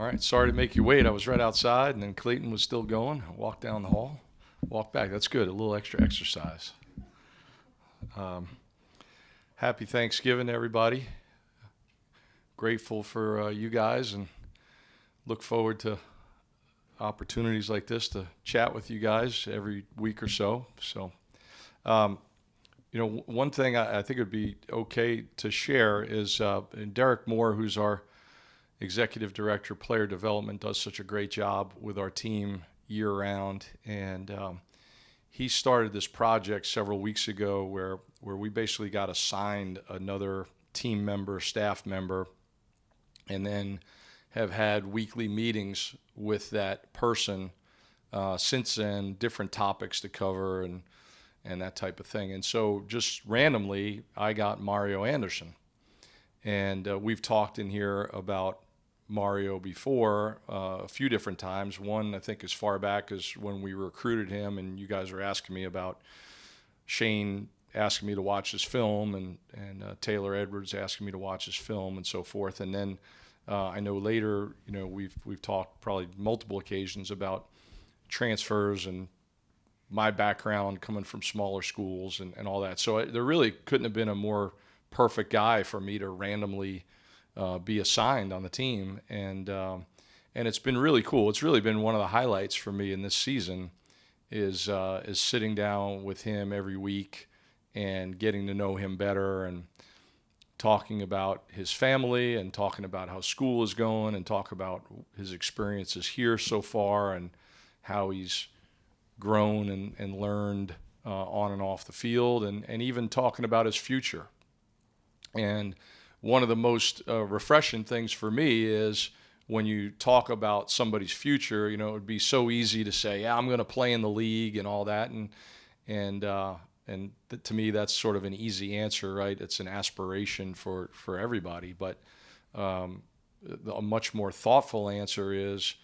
All right, sorry to make you wait. I was right outside, and then Clayton was still going. I walked down the hall, walked back. That's good, a little extra exercise. Happy Thanksgiving to everybody. Grateful for you guys, and look forward to opportunities like this to chat with you guys every week or so. So, one thing I think it would be okay to share is Derek Moore, who's our Executive Director, Player Development, does such a great job with our team year-round. And he started this project several weeks ago where we basically got assigned another team member, staff member, and then have had weekly meetings with that person since then, different topics to cover and that type of thing. And so just randomly, I got Mario Anderson. And we've talked in here about Mario before a few different times. One, I think, as far back as when we recruited him, and you guys were asking me about Shane asking me to watch his film, and Taylor Edwards asking me to watch his film, and so forth. And then I know later, we've talked probably multiple occasions about transfers and my background coming from smaller schools and all that. So there really couldn't have been a more perfect guy for me to randomly be assigned on the team, and it's been really cool. It's really been one of the highlights for me in this season is sitting down with him every week and getting to know him better, and talking about his family, and talking about how school is going, and talk about his experiences here so far, and how he's grown and learned on and off the field, and even talking about his future. And one of the most refreshing things for me is when you talk about somebody's future, it would be so easy to say, yeah, I'm going to play in the league and all that. And to me, that's sort of an easy answer, right? It's an aspiration for everybody. But a much more thoughtful answer is,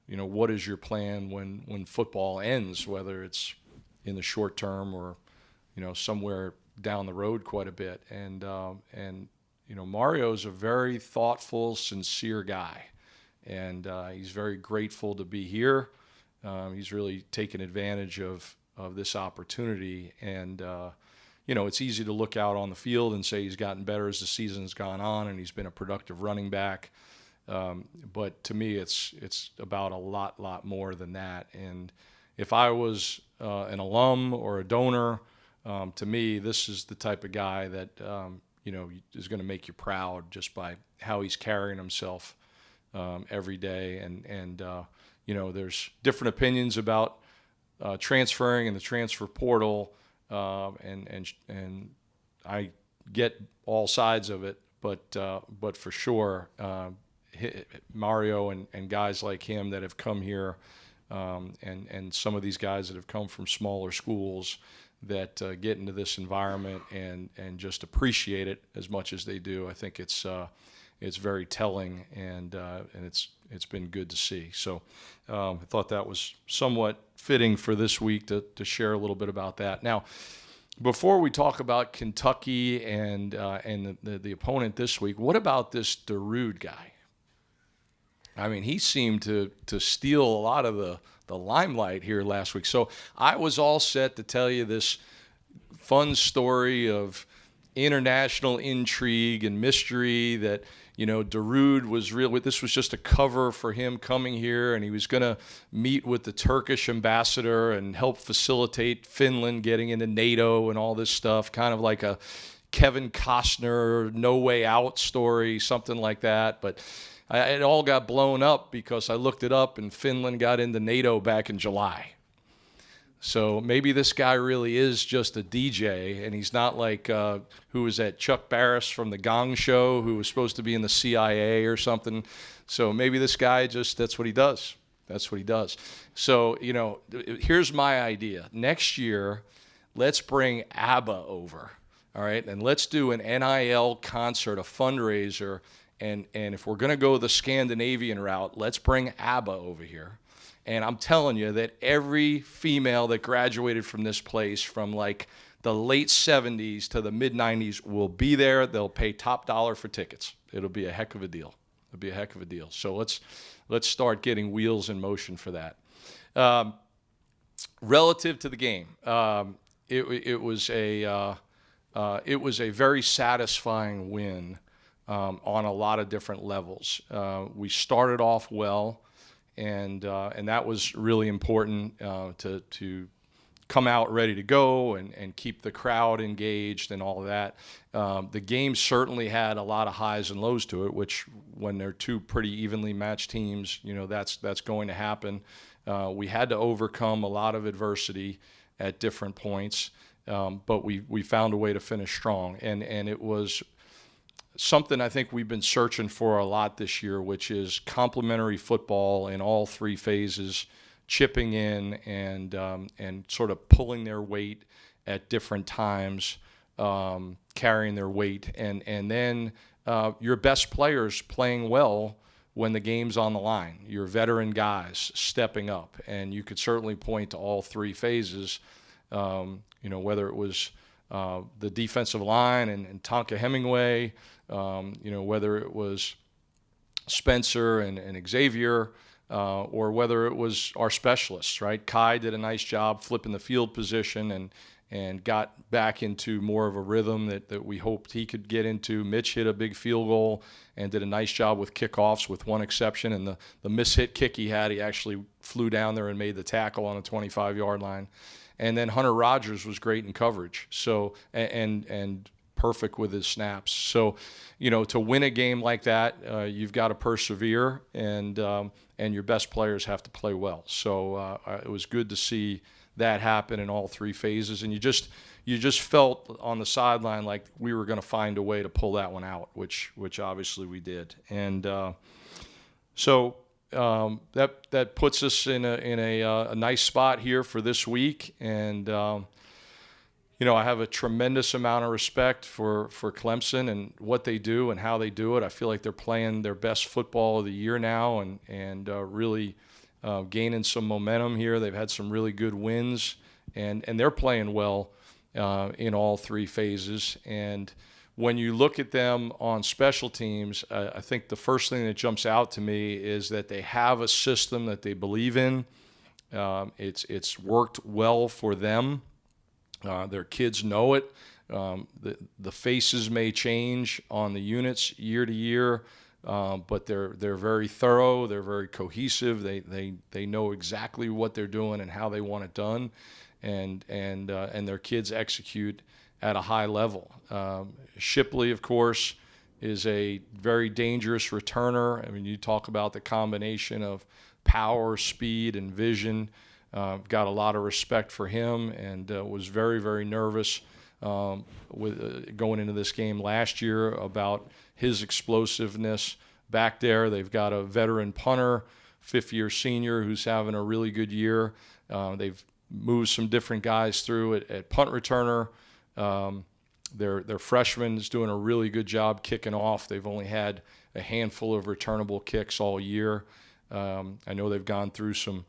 what is your plan when football ends, whether it's in the short term or, somewhere down the road quite a bit. And Mario's a very thoughtful, sincere guy, and he's very grateful to be here. He's really taken advantage of this opportunity, and it's easy to look out on the field and say he's gotten better as the season's gone on, and he's been a productive running back. But to me, it's about a lot more than that. And if I was an alum or a donor, to me, this is the type of guy that is going to make you proud just by how he's carrying himself every day. And there's different opinions about transferring and the transfer portal, and I get all sides of it. But for sure, Mario and guys like him that have come here, and some of these guys that have come from smaller schools that get into this environment and just appreciate it as much as they do. I think it's very telling, and it's been good to see. So I thought that was somewhat fitting for this week to share a little bit about that. Now, before we talk about Kentucky and the opponent this week, what about this Darude guy? I mean, he seemed to steal a lot of the limelight here last week. So I was all set to tell you this fun story of international intrigue and mystery that, Darude was real. This was just a cover for him coming here, and he was going to meet with the Turkish ambassador and help facilitate Finland getting into NATO and all this stuff, kind of like a Kevin Costner No Way Out story, something like that. But it all got blown up because I looked it up, and Finland got into NATO back in July. So maybe this guy really is just a DJ, and he's not like who was that Chuck Barris from the Gong Show, who was supposed to be in the CIA or something. So maybe this guy that's what he does. That's what he does. So, here's my idea. Next year, let's bring ABBA over, all right? And let's do an NIL concert, a fundraiser. And if we're going to go the Scandinavian route, let's bring ABBA over here. And I'm telling you that every female that graduated from this place from like the late 70s to the mid 90s will be there. They'll pay top dollar for tickets. It'll be a heck of a deal. be a heck of a deal. So let's start getting wheels in motion for that. Relative to the game, it was a very satisfying win on a lot of different levels. We started off well, and that was really important to come out ready to go and keep the crowd engaged and all of that. The game certainly had a lot of highs and lows to it, which when they're two pretty evenly matched teams, that's going to happen. We had to overcome a lot of adversity at different points, but we found a way to finish strong. And it was something I think we've been searching for a lot this year, which is complementary football in all three phases, chipping in and sort of pulling their weight at different times, carrying their weight, and then your best players playing well when the game's on the line, your veteran guys stepping up. And you could certainly point to all three phases, whether it was the defensive line and Tonka Hemingway, whether it was Spencer and Xavier, or whether it was our specialists, right? Kai did a nice job flipping the field position and got back into more of a rhythm that we hoped he could get into. Mitch hit a big field goal and did a nice job with kickoffs, with one exception. And the mishit kick he had, he actually flew down there and made the tackle on the 25-yard line. And then Hunter Rogers was great in coverage, so and perfect with his snaps. So, to win a game like that, you've got to persevere, and your best players have to play well. So it was good to see that happen in all three phases, and you just felt on the sideline like we were going to find a way to pull that one out, which obviously we did. And so that puts us in a nice spot here for this week, and I have a tremendous amount of respect for Clemson and what they do and how they do it. I feel like they're playing their best football of the year now, and really gaining some momentum here. They've had some really good wins, and they're playing well in all three phases. And when you look at them on special teams, I think the first thing that jumps out to me is that they have a system that they believe in. It's worked well for them. Their kids know it. The faces may change on the units year to year, but they're very thorough. They're very cohesive. They know exactly what they're doing and how they want it done, and their kids execute at a high level. Shipley, of course, is a very dangerous returner. I mean, you talk about the combination of power, speed, and vision. Got a lot of respect for him, and was very, very nervous with going into this game last year about his explosiveness back there. They've got a veteran punter, fifth-year senior, who's having a really good year. They've moved some different guys through at punt returner. Their freshman is doing a really good job kicking off. They've only had a handful of returnable kicks all year. I know they've gone through some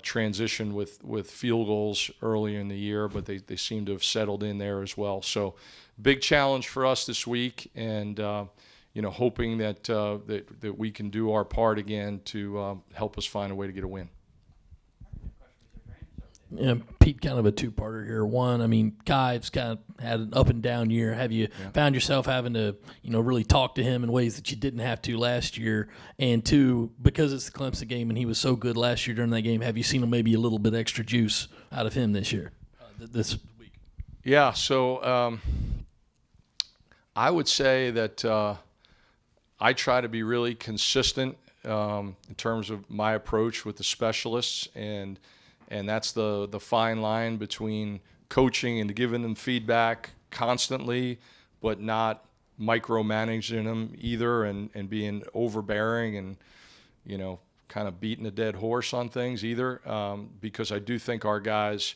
transition with field goals early in the year, but they seem to have settled in there as well. So big challenge for us this week, and hoping that we can do our part again to help us find a way to get a win. Yeah, Pete, kind of a two-parter here. One, I mean, Kai's kind of had an up and down year. Have you found yourself having to, really talk to him in ways that you didn't have to last year? And two, because it's the Clemson game and he was so good last year during that game, have you seen maybe a little bit extra juice out of him this year, this week? Yeah, so I would say that I try to be really consistent in terms of my approach with the specialists, and that's the fine line between coaching and giving them feedback constantly, but not micromanaging them either, and being overbearing and, kind of beating a dead horse on things either, because I do think our guys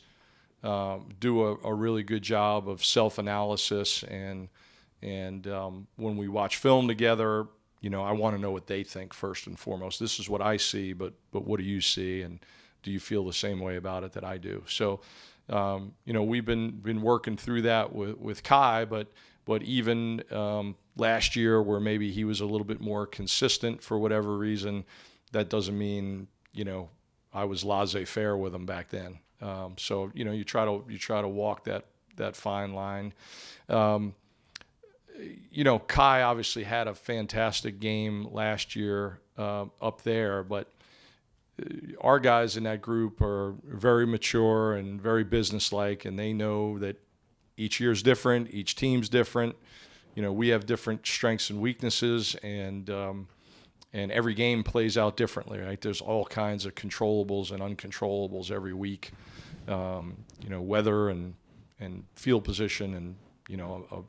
do a really good job of self-analysis, and when we watch film together, I want to know what they think first and foremost. This is what I see, but what do you see, and do you feel the same way about it that I do? So, we've been working through that with Kai, but even last year where maybe he was a little bit more consistent for whatever reason, that doesn't mean, I was laissez-faire with him back then. So you try to walk that fine line. Kai obviously had a fantastic game last year up there, but our guys in that group are very mature and very businesslike, and they know that each year's different, each team's different. We have different strengths and weaknesses, and every game plays out differently, right? There's all kinds of controllables and uncontrollables every week. Weather and field position and, a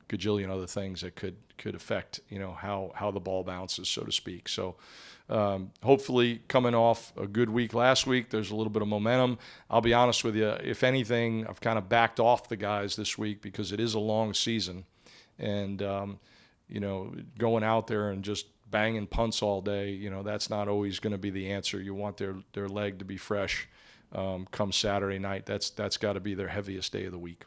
gajillion other things that could affect, how the ball bounces, so to speak. So hopefully coming off a good week last week, there's a little bit of momentum. I'll be honest with you, if anything, I've kind of backed off the guys this week because it is a long season. And, going out there and just banging punts all day, that's not always going to be the answer. You want their leg to be fresh come Saturday night. That's got to be their heaviest day of the week.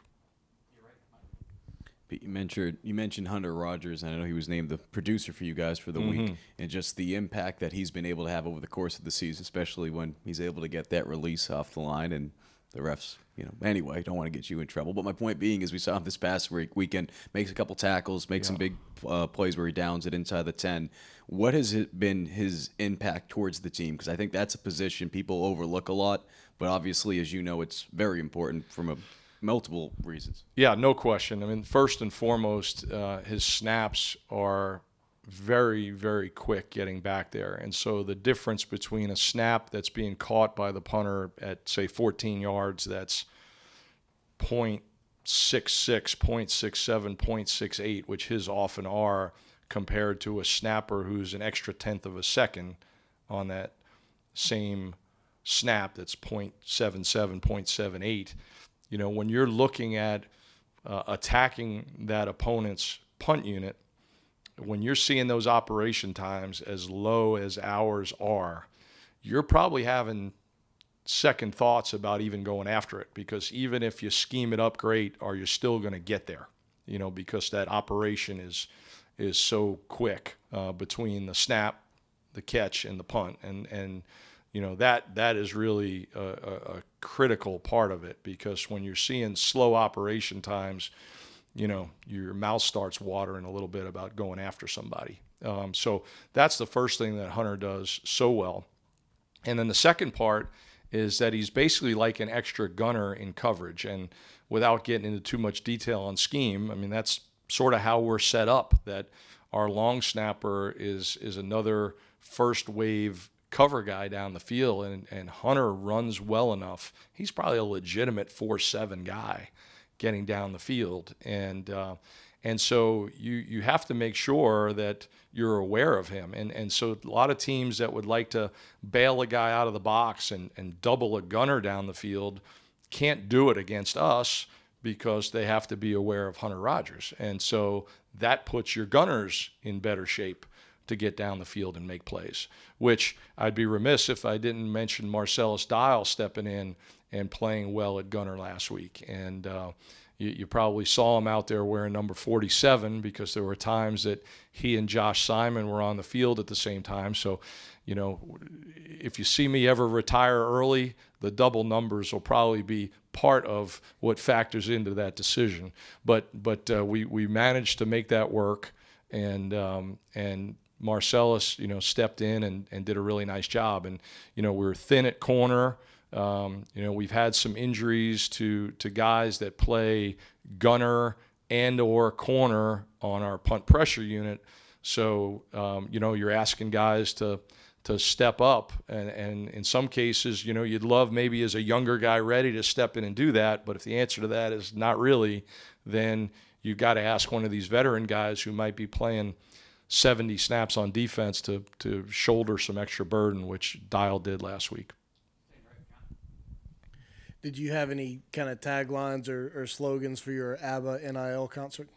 Pete, you mentioned Hunter Rogers, and I know he was named the producer for you guys for the week, and just the impact that he's been able to have over the course of the season, especially when he's able to get that release off the line, and the refs, anyway, don't want to get you in trouble. But my point being is we saw him this past weekend, makes a couple tackles, makes some big plays where he downs it inside the 10. What has it been his impact towards the team? Because I think that's a position people overlook a lot, but obviously, as you know, it's very important from multiple reasons. Yeah, no question. I mean, first and foremost, his snaps are very, very quick getting back there. And so the difference between a snap that's being caught by the punter at, say, 14 yards, that's 0.66, 0.67, 0.68, which his often are, compared to a snapper who's an extra tenth of a second on that same snap that's 0.77, 0.78. When you're looking at attacking that opponent's punt unit, when you're seeing those operation times as low as ours are, you're probably having second thoughts about even going after it, because even if you scheme it up great, are you still going to get there? Because that operation is so quick between the snap, the catch, and the punt, and that is really a critical part of it, because when you're seeing slow operation times, your mouth starts watering a little bit about going after somebody. So that's the first thing that Hunter does so well. And then the second part is that he's basically like an extra gunner in coverage. And without getting into too much detail on scheme, I mean, that's sort of how we're set up, that our long snapper is another first wave cover guy down the field, and Hunter runs well enough. He's probably a legitimate 4.7 guy getting down the field, and so you have to make sure that you're aware of him, and so a lot of teams that would like to bail a guy out of the box and double a gunner down the field can't do it against us, because they have to be aware of Hunter Rogers, and so that puts your gunners in better shape to get down the field and make plays, which I'd be remiss if I didn't mention Marcellus Dial stepping in and playing well at gunner last week. And you probably saw him out there wearing number 47, because there were times that he and Josh Simon were on the field at the same time. So, if you see me ever retire early, the double numbers will probably be part of what factors into that decision. But we managed to make that work, and Marcellus, stepped in and did a really nice job. And, we were thin at corner. We've had some injuries to guys that play gunner and or corner on our punt pressure unit. So, you're asking guys to step up. And in some cases, you'd love maybe as a younger guy ready to step in and do that. But if the answer to that is not really, then you've got to ask one of these veteran guys who might be playing 70 snaps on defense to shoulder some extra burden, which Dial did last week. Did you have any kind of taglines or slogans for your ABBA NIL concert?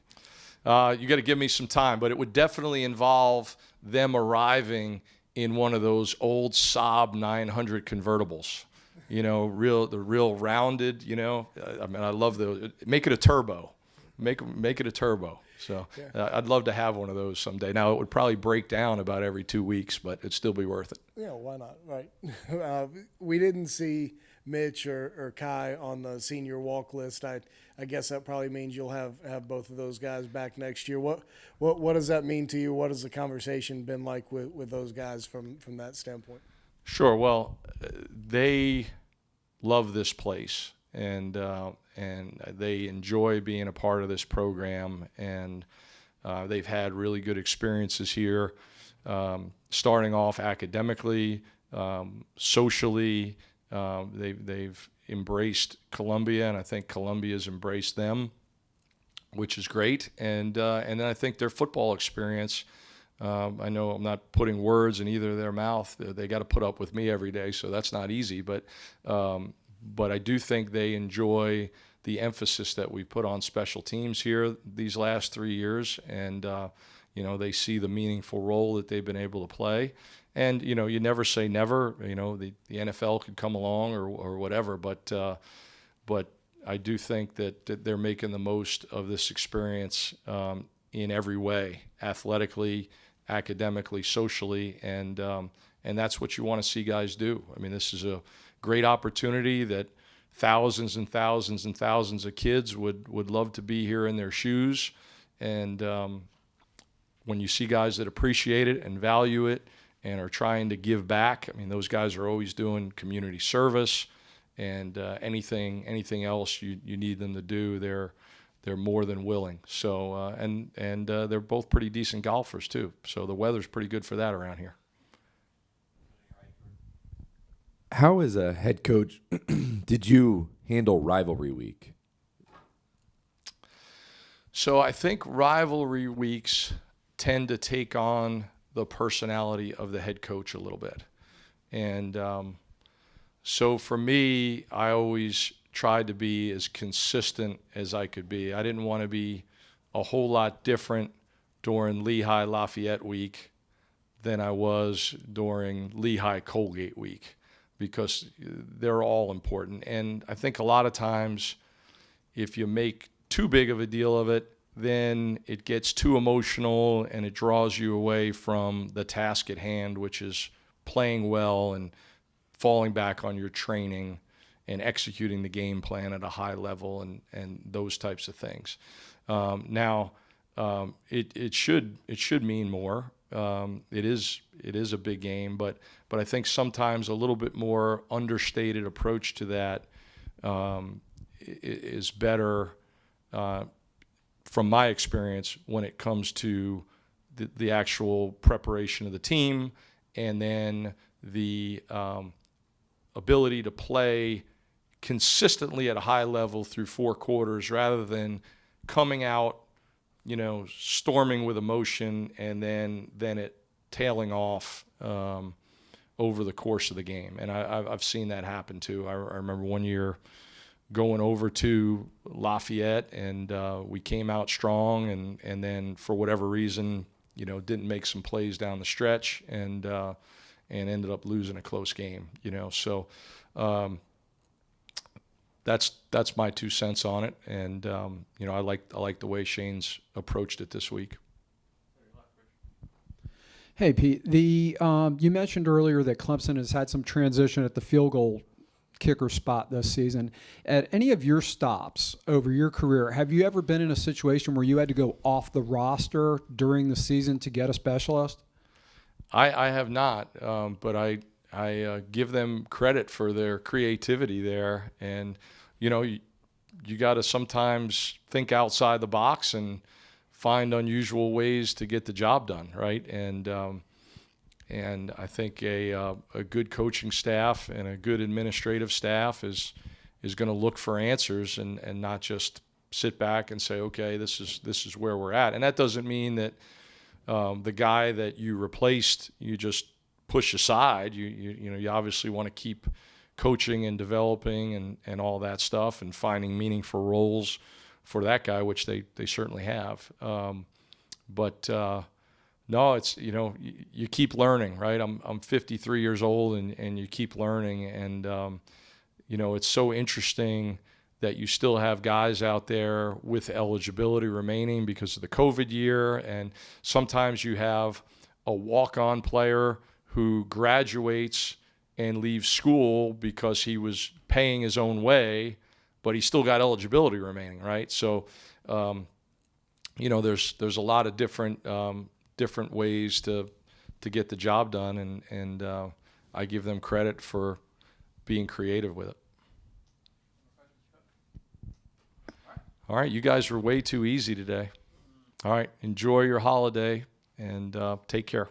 You got to give me some time, but it would definitely involve them arriving in one of those old Saab 900 convertibles. the real rounded. I mean, I love make it a turbo, make it a turbo. So I'd love to have one of those someday. Now it would probably break down about every 2 weeks, but it'd still be worth it. Yeah, why not? Right. We didn't see Mitch or Kai on the senior walk list. I guess that probably means you'll have both of those guys back next year. What does that mean to you? What has the conversation been like with those guys from that standpoint? Sure. Well, they love this place, and they enjoy being a part of this program, and they've had really good experiences here, starting off academically, socially. They've embraced Columbia, and I think Columbia's embraced them, which is great. And then I think their football experience. I know I'm not putting words in either of their mouth. They got to put up with me every day, so that's not easy. But I do think they enjoy the emphasis that we put on special teams here these last 3 years, and they see the meaningful role that they've been able to play. And you never say never. The NFL could come along or whatever, but I do think that they're making the most of this experience in every way, athletically, academically, socially, and that's what you want to see guys do. I mean, this is a great opportunity that thousands and thousands and thousands of kids would love to be here in their shoes. And when you see guys that appreciate it and value it and are trying to give back, I mean, those guys are always doing community service and anything else you need them to do, they're more than willing. So and they're both pretty decent golfers too. So the weather's pretty good for that around here. How, as a head coach, did you handle rivalry week? So I think rivalry weeks tend to take on the personality of the head coach a little bit. And so for me, I always tried to be as consistent as I could be. I didn't want to be a whole lot different during Lehigh Lafayette week than I was during Lehigh Colgate week, because they're all important. And I think a lot of times if you make too big of a deal of it, then it gets too emotional and it draws you away from the task at hand, which is playing well and falling back on your training and executing the game plan at a high level and those types of things. It should mean more. It is a big game, but I think sometimes a little bit more understated approach to that is better from my experience when it comes to the actual preparation of the team, and then the ability to play consistently at a high level through 4 quarters, rather than coming out, storming with emotion and then it tailing off over the course of the game. And I've seen that happen too. I remember one year going over to Lafayette, and we came out strong, and then for whatever reason, didn't make some plays down the stretch, and ended up losing a close game. So that's my 2 cents on it, and I like the way Shane's approached it this week. Hey Pete, you mentioned earlier that Clemson has had some transition at the field goal kicker spot this season. At any of your stops over your career, have you ever been in a situation where you had to go off the roster during the season to get a specialist? I have not, but I give them credit for their creativity there, and you got to sometimes think outside the box and find unusual ways to get the job done, right? And I think a good coaching staff and a good administrative staff is going to look for answers and not just sit back and say, okay, this is where we're at. And that doesn't mean that the guy that you replaced you just push aside. You obviously want to keep coaching and developing and all that stuff and finding meaningful roles for that guy, which they certainly have. No, it's, you keep learning, right? I'm 53 years old and you keep learning. And it's so interesting that you still have guys out there with eligibility remaining because of the COVID year. And sometimes you have a walk-on player who graduates and leaves school because he was paying his own way, but he still got eligibility remaining, right? So, there's a lot of different ways to get the job done, and I give them credit for being creative with it. All right, you guys were way too easy today. All right, enjoy your holiday and take care.